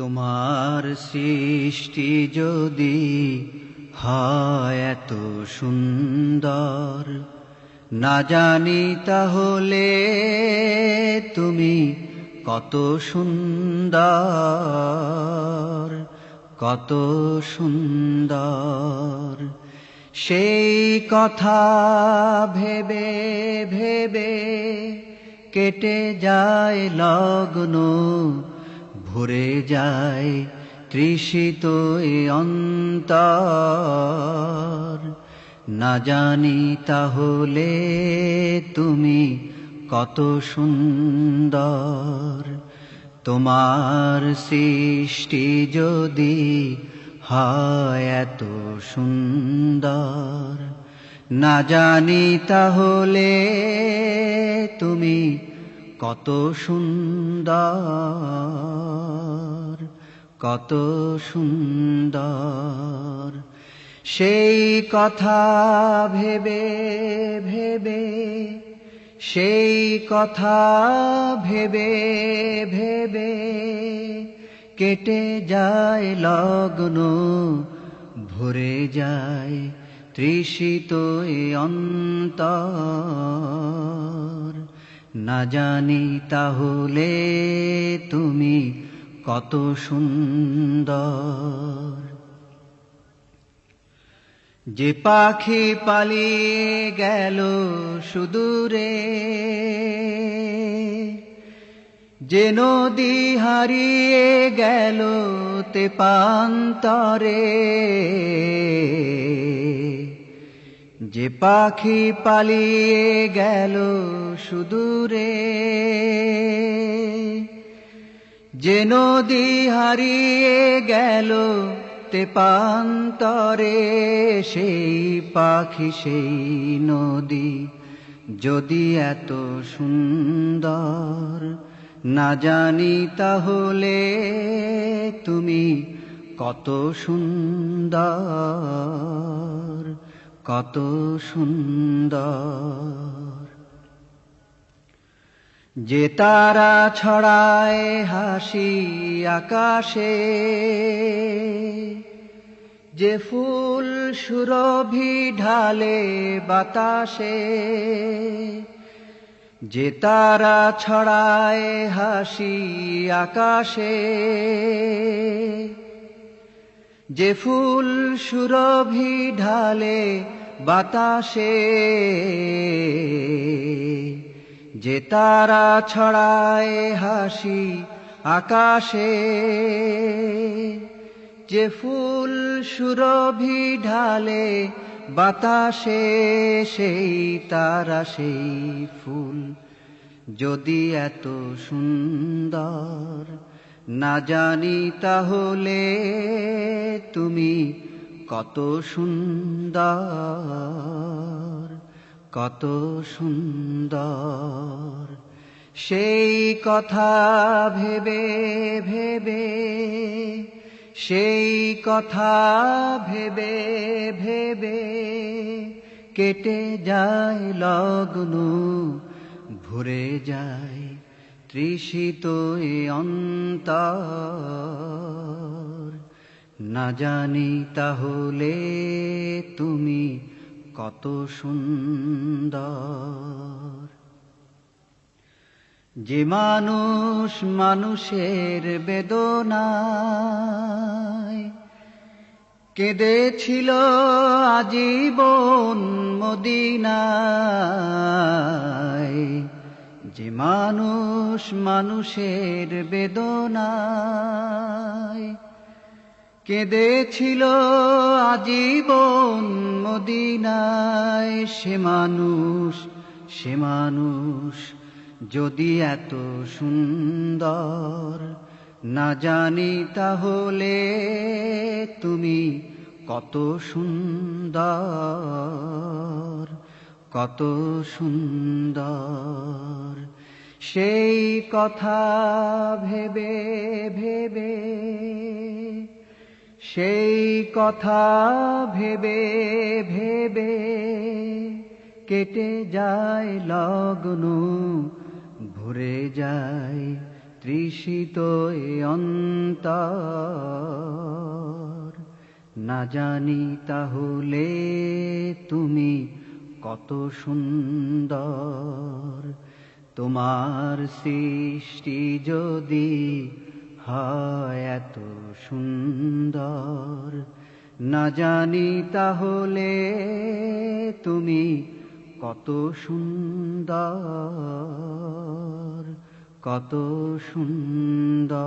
তোমার সৃষ্টি যদি হয় এত সুন্দর, না জানি তাহলে তুমি কত সুন্দর, কত সুন্দর। সেই কথা ভেবে ভেবে কেটে যায় লগ্ন, ভরে যায় তৃষিত এ অন্তর। না জানি তাহলে তুমি কত সুন্দর। তোমার সৃষ্টি যদি হয় এত সুন্দর, না জানি তাহলে তুমি কত সুন্দর, কত সুন্দর। সেই কথা ভেবে ভেবে, সেই কথা ভেবে ভেবে কেটে যায় লগ্ন, ভরে যায় তৃষিত এ অন্তর। না জানি তাহলে তুমি কত সুন্দর। যে পাখি পালিয়ে গেল সুদূরে, যে নদী হারিয়ে গেল তেপান্তরে, যে পাখি পালিয়ে গেল সুদূরে, যে নদী হারিয়ে গেল তেপান্তরে, সেই পাখি সেই নদী যদি এত সুন্দর, না জানি তাহলে তুমি কত সুন্দর, কত সুন্দর। যে তারা ছড়ায় হাসি আকাশে, যে ফুল সুরভি ঢালে বাতাসে, যে তারা ছড়ায় হাসি আকাশে, যে ফুল সুরভি ঢালে বাতাসে, যে তারা ছড়ায় হাসি আকাশে, যে ফুল সুরভি ঢালে বাতাসে, সেই তারা সেই ফুল যদি এত সুন্দর, না জানি তাহলে তুমি কত সুন্দর, কত সুন্দর। সেই কথা ভেবে ভেবে, সেই কথা ভেবে ভেবে কেটে যায় লগ্ন, ভরে যায় তৃষিত এ অন্তর। না জানি তাহলে তুমি কত সুন্দর। যে মানুষ মানুষের বেদনায় কেঁদেছিল আজীবন মদিনায়, যে মানুষ মানুষের বেদনায় কেঁদেছিল আজীবন মদিনায়, সে মানুষ, সে মানুষ যদি এত সুন্দর, না জানি তাহলে তুমি কত সুন্দর, কত সুন্দর। সেই কথা ভেবে ভেবে, সেই কথা ভেবে ভেবে কেটে যায় লগ্ন, ভরে যায় তৃষিত এ অন্তর, না জানি তাহলে তুমি কত সুন্দর। তোমার সৃষ্টি যদি হয় এত সুন্দর, না জানি তাহলে তুমি কত সুন্দর, কত সুন্দর।